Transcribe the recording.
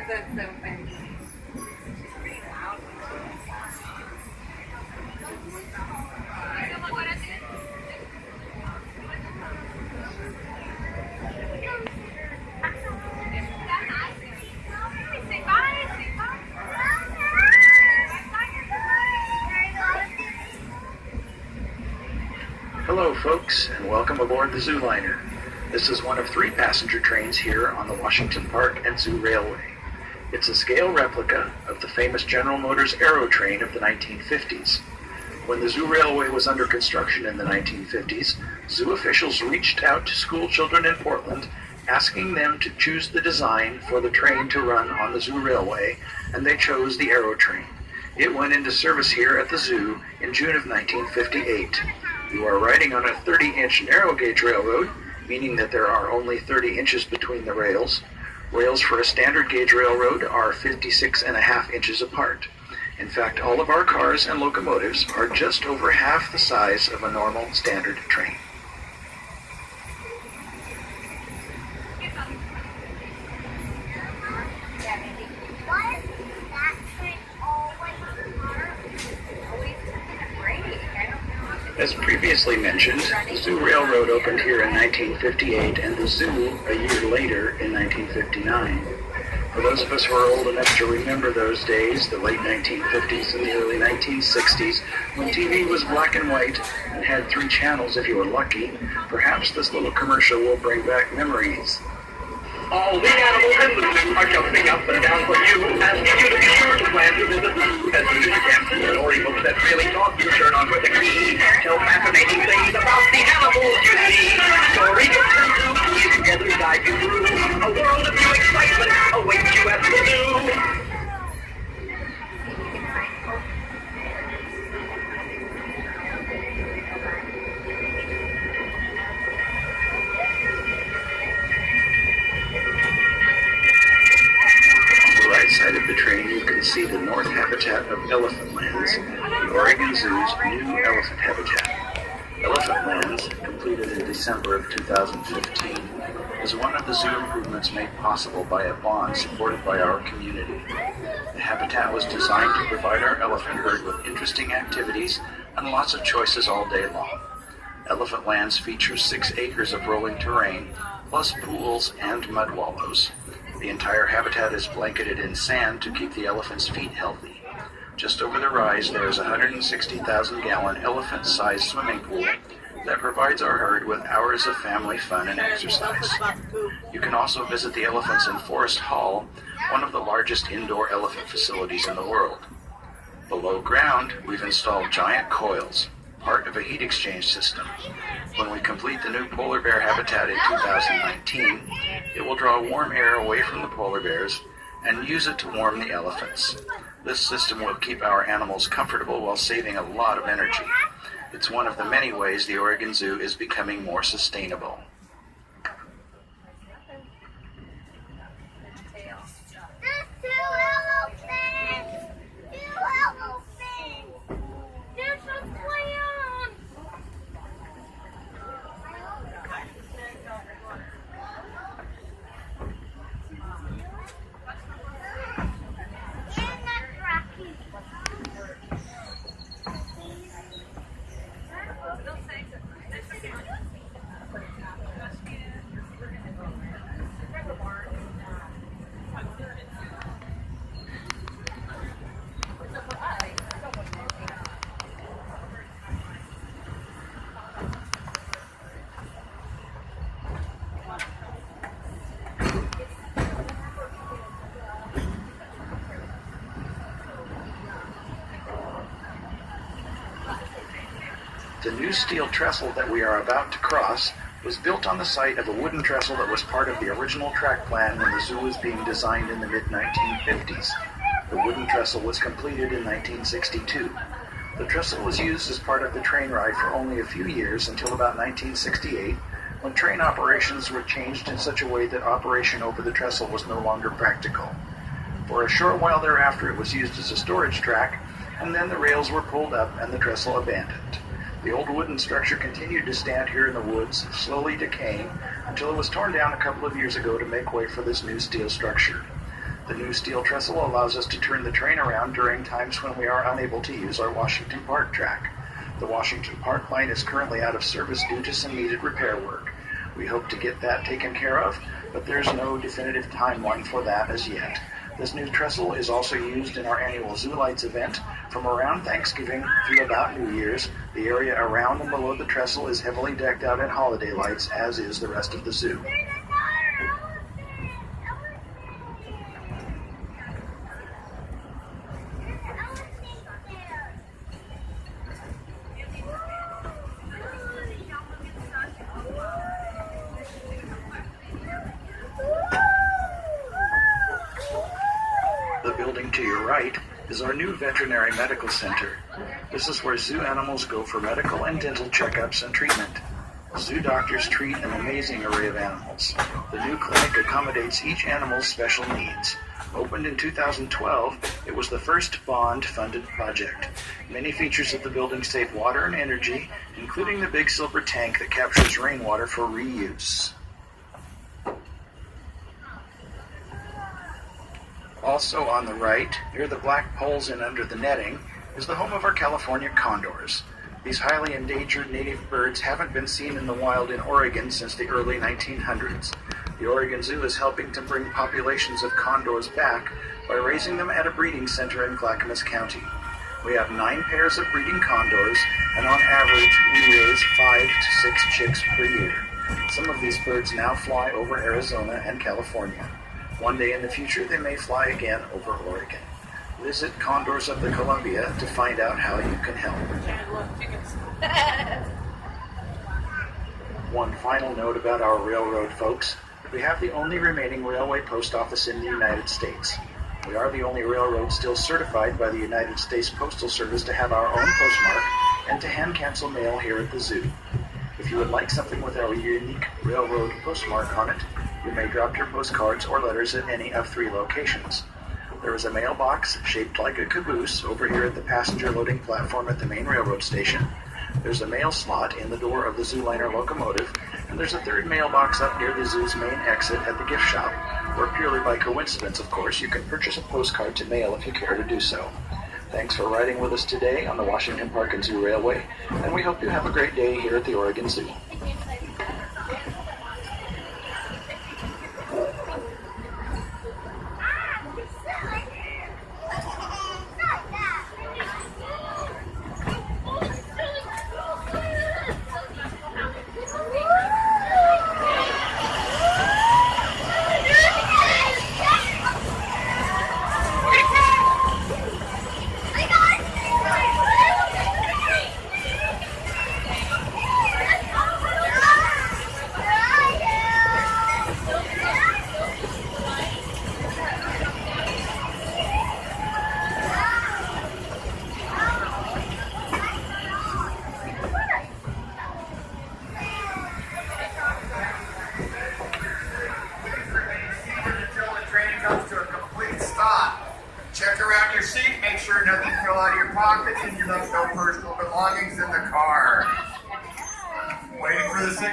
That's so funny. Hello folks, and welcome aboard the Zooliner. This is one of 3 passenger trains here on the Washington Park and Zoo Railway. It's a scale replica of the famous General Motors Aero train of the 1950s. When the Zoo Railway was under construction in the 1950s, zoo officials reached out to school children in Portland, asking them to choose the design for the train to run on the Zoo Railway, and they chose the Aero train. It went into service here at the zoo in June of 1958. You are riding on a 30-inch narrow gauge railroad, meaning that there are only 30 inches between the rails. Rails for a standard gauge railroad are 56.5 inches apart. In fact, all of our cars and locomotives are just over half the size of a normal standard train. As previously mentioned, the Zoo Railroad opened here in 1958 and the zoo a year later in 1959. For those of us who are old enough to remember those days, the late 1950s and the early 1960s, when TV was black and white and had 3 channels if you were lucky, perhaps this little commercial will bring back memories. All the animals in the zoo are jumping up and down for you, asking you to be sure to plan to visit the zoo as soon as you can. Storybooks that really talk you turn on with a key, tell fascinating things about the animals you see. Storybooks and zoo keys together guide you through a world of new excitement awaits you at the zoo. Side of the train, you can see the north habitat of Elephant Lands, the Oregon Zoo's new elephant habitat. Elephant Lands, completed in December of 2015, is one of the zoo improvements made possible by a bond supported by our community. The habitat was designed to provide our elephant herd with interesting activities and lots of choices all day long. Elephant Lands features 6 acres of rolling terrain, plus pools and mud wallows. The entire habitat is blanketed in sand to keep the elephant's feet healthy. Just over the rise, there is a 160,000-gallon elephant-sized swimming pool that provides our herd with hours of family fun and exercise. You can also visit the elephants in Forest Hall, one of the largest indoor elephant facilities in the world. Below ground, we've installed giant coils, part of a heat exchange system. When we complete the new polar bear habitat in 2019, it will draw warm air away from the polar bears and use it to warm the elephants. This system will keep our animals comfortable while saving a lot of energy. It's one of the many ways the Oregon Zoo is becoming more sustainable. The new steel trestle that we are about to cross was built on the site of a wooden trestle that was part of the original track plan when the zoo was being designed in the mid-1950s. The wooden trestle was completed in 1962. The trestle was used as part of the train ride for only a few years until about 1968, when train operations were changed in such a way that operation over the trestle was no longer practical. For a short while thereafter, it was used as a storage track, and then the rails were pulled up and the trestle abandoned. The old wooden structure continued to stand here in the woods, slowly decaying, until it was torn down a couple of years ago to make way for this new steel structure. The new steel trestle allows us to turn the train around during times when we are unable to use our Washington Park track. The Washington Park line is currently out of service due to some needed repair work. We hope to get that taken care of, but there's no definitive timeline for that as yet. This new trestle is also used in our annual Zoo Lights event. From around Thanksgiving through about New Year's, the area around and below the trestle is heavily decked out in holiday lights, as is the rest of the zoo. The building to your right is our new veterinary medical center. This is where zoo animals go for medical and dental checkups and treatment. Zoo doctors treat an amazing array of animals. The new clinic accommodates each animal's special needs. Opened in 2012, it was the first bond-funded project. Many features of the building save water and energy, including the big silver tank that captures rainwater for reuse. Also on the right, near the black poles and under the netting, is the home of our California condors. These highly endangered native birds haven't been seen in the wild in Oregon since the early 1900s. The Oregon Zoo is helping to bring populations of condors back by raising them at a breeding center in Clackamas County. We have 9 pairs of breeding condors, and on average we raise 5 to 6 chicks per year. Some of these birds now fly over Arizona and California. One day in the future, they may fly again over Oregon. Visit Condors of the Columbia to find out how you can help. One final note about our railroad, folks. We have the only remaining railway post office in the United States. We are the only railroad still certified by the United States Postal Service to have our own postmark and to hand cancel mail here at the zoo. If you would like something with our unique railroad postmark on it, you may drop your postcards or letters at any of 3 locations. There is a mailbox shaped like a caboose over here at the passenger loading platform at the main railroad station. There's a mail slot in the door of the Zooliner locomotive, and there's a 3rd mailbox up near the zoo's main exit at the gift shop, where purely by coincidence, of course, you can purchase a postcard to mail if you care to do so. Thanks for riding with us today on the Washington Park and Zoo Railway, and we hope you have a great day here at the Oregon Zoo. Check around your seat, make sure nothing fell out of your pockets and you left no personal belongings in the car. Waiting for the signal.